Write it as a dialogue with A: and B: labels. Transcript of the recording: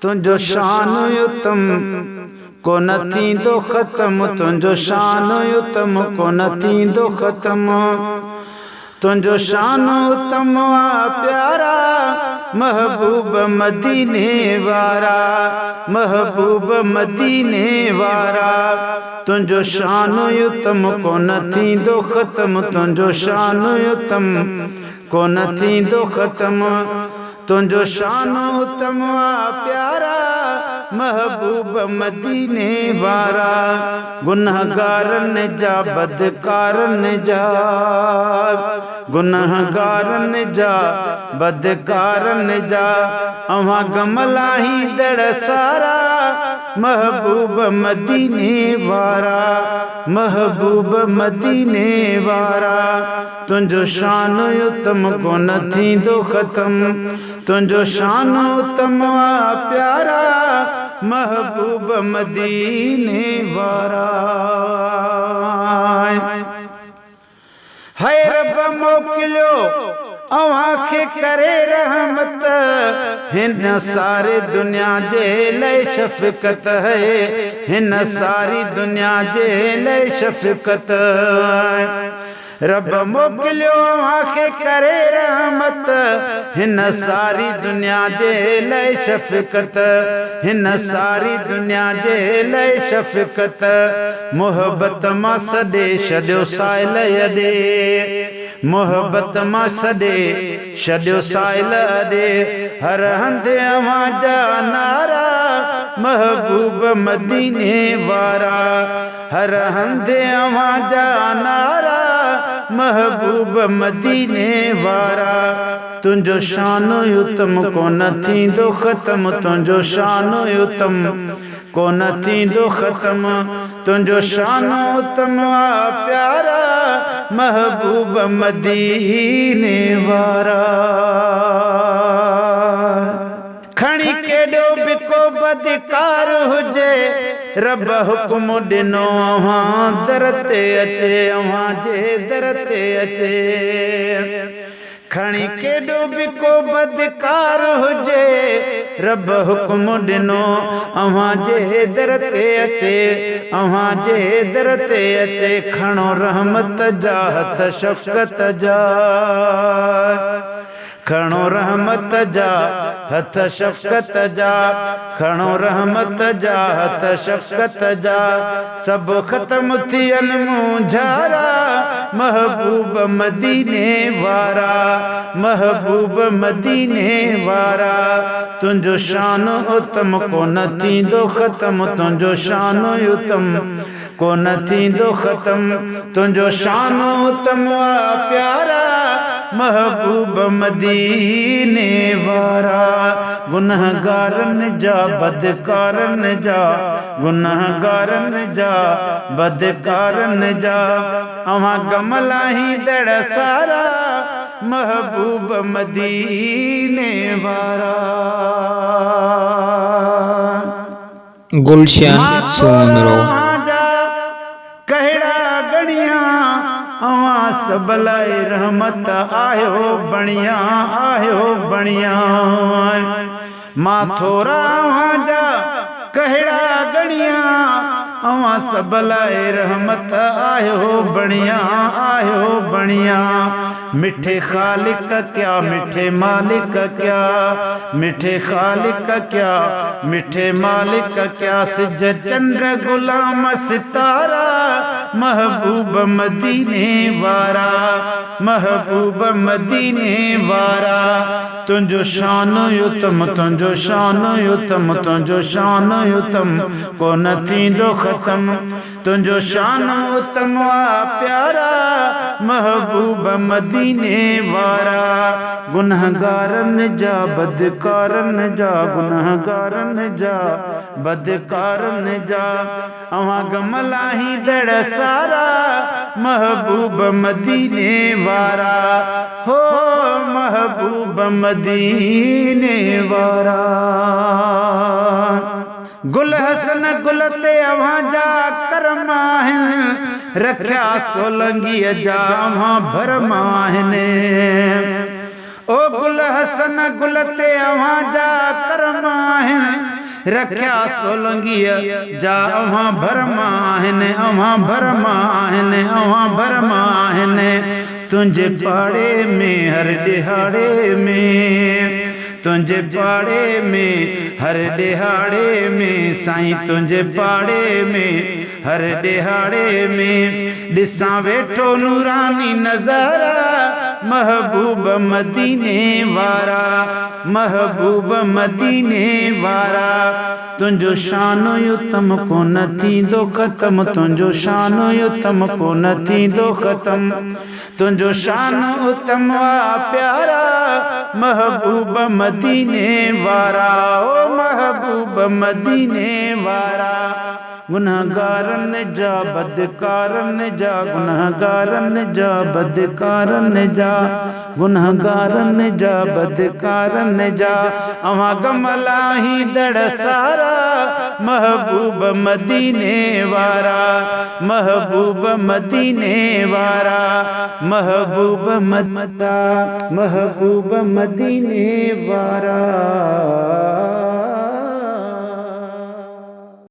A: तुंहिंजो शान उत्तम को न थींदो ख़त्म, तुंहिंजो शान उत्तम को न थींदो ख़त्म। तुंहिंजो शान उत्तम आ प्यारा महबूब मदीने वारा, महबूब मदीने वारा। तुंहिंजो शान उत्तम को न थींदो ख़त्म, तुंहिंजो शान उत्तम को न थींदो ख़त्म। तुंहिंजो शान उत्तम आ प्यारा महबूब मदीने वारा। गुनहगारन जा बदकारन जा, गुनहगारन जा बदकारन जा अवां गमलाही दड़ सारा। महबूब मदीने वारा, महबूब मदीने वारा। तुंहिंजो शान उत्तम को न थींदो ख़त्म, तुंहिंजो शान उत्तम आ प्यारा महबूब मदीने वारा। है रब मोकिलियो अवां खे करे रहमत, हिन सारी दुनिया जे लाइ शफ़क़त है, हिन सारी दुनिया जे लाइ शफ़क़त। रब मोकिलियो अवां खे करे रहमत, हिन सारी दुनिया जे लाइ शफ़क़त, हिन सारी दुनिया जे लाइ शफ़क़त। मोहब्बत मां सॾे छॾियो साइल ॾे, मोहब्बत मां सॾे छॾियो साइल ॾे। हर हंधि अवां जा नारा महबूब मदीने वारा, हर हंधि अवां जा नारा महबूब मदीने वारा। तुंहिंजो शान उत्तम को न थींदो ख़त्म, तुंहिंजो शान उत्तम को न थींदो ख़त्म। तुंहिंजो शान उत्तम आ प्यारा महबूब मदीने वारा। खणी केॾो बि को बदकार हुजे रब हुक्म ॾिनो अवां दर ते अचे, अवां जे दर ते अचे। खणी केॾो बि को बदकार हुजे रब हुक्म ॾिनो अवां जे दर ते अचे, अवां जे दर ते अचे। खणो रहमत जा हथ शफ़क़त जा, खणो रहमत जा हथ शफ़क़त जा, खणो रहमत जा हथ शफ़क़त जा। सब ख़त्म थियन मुंझारा महबूब मदीने वारा, महबूब मदीने वारा। तुंहिंजो शान उत्तम को न थींदो ख़त्म, तुंहिंजो शान उत्तम को न थींदो ख़त्म। तुंहिंजो शान उत्तम आ प्यारा महबूब मदीने वारा। गुनहगारन जा बदकारन जा, गुनहगारन जा बदकारन जा अवां गमलाही दड़ सारा महबूब मदीने वारा।
B: गुलशन सोनरो
A: कहड़ा गणिया अवां सब लाइ रहमत आयो बणिया, आयो बणिया। मां थोरा अवां जा कहड़ा गणिया अवां सब लाइ रहमत आयो बणिया, आयो बणिया। मिठे खालिक क्या मिठे मालिक क्या, मिठे खालिक क्या मिठे मालिक क्या। सिज चंद्र गुलाम सितारा महबूब मदीने वारा, महबूब मदीने वारा। तुंहिंजो शान उत्तम, तुंहिंजो शान उत्तम, तुंहिंजो शान उत्तम को न थींदो ख़त्म। तुंहिंजो शान उत्तम आ प्यारा महबूब मदीने वारा। गुनहगारन जा बदकारन जा, गुनहगारन जा बदकारन जा अवां गमलाही दड़ सारा महबूब मदीने वारा। हो महबूब मदीने वारा। गुल हसन गुल ते अवां जा करम आहिनि, रखिया सोलंगी जा अवां भरम आहिनि। हसन गुलते अवां जा करम आहिनि रखिया सोलंगीअ जा अवां भरमा आहिनि अवां भरमा आहिनि अवां भरमा आहिनि तुंहिंजे पाड़े में हर दिहाड़े में तुंहिंजे पाड़े में हर दिहाड़े में साईं तुंहिंजे पाड़े में हर दिहाड़े में ॾिसां वेठो नूरानी नज़ारा महबूब मदीने वारा महबूब मदीने वारा तुंहिंजो शान युतम को न थींदो ख़त्म तुंहिंजो शान युतम को न थींदो ख़त्म तुंहिंजो शान उत्तम वा प्यारा महबूब मदीने वारा ओ महबूब मदीने वारा गुनहगारन जा बदकारन जा गुनहगारन जा बदकारन जा गुनहगारन जा बदकारन जा अवां गमलाही दड़ सारा महबूब मदीने वारा महबूब मदीने वारा महबूब महबूब मदीने वारा।